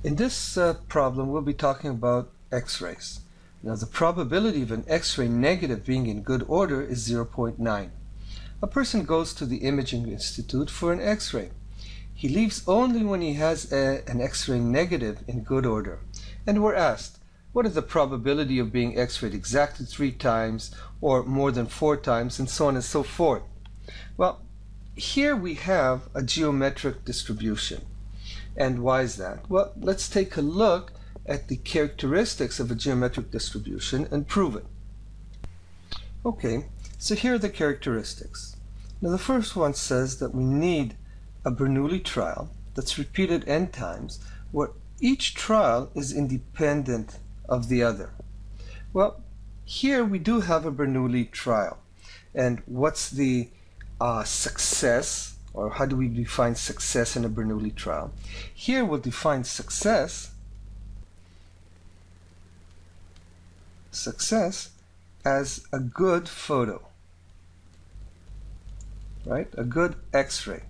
In this problem, we'll be talking about X-rays. Now, the probability of an X-ray negative being in good order is 0.9. A person goes to the Imaging Institute for an X-ray. He leaves only when he has an X-ray negative in good order. And we're asked, what is the probability of being X-rayed exactly 3 times or more than 4 times, and so on and so forth? Well, here we have a geometric distribution. And why is that? Well, let's take a look at the characteristics of a geometric distribution and prove it. Okay, so here are the characteristics. Now the first one says that we need a Bernoulli trial that's repeated n times, where each trial is independent of the other. Well, here we do have a Bernoulli trial. And what's the success, or how do we define success in a Bernoulli trial? Here we'll define success as a good photo, right? A good X-ray.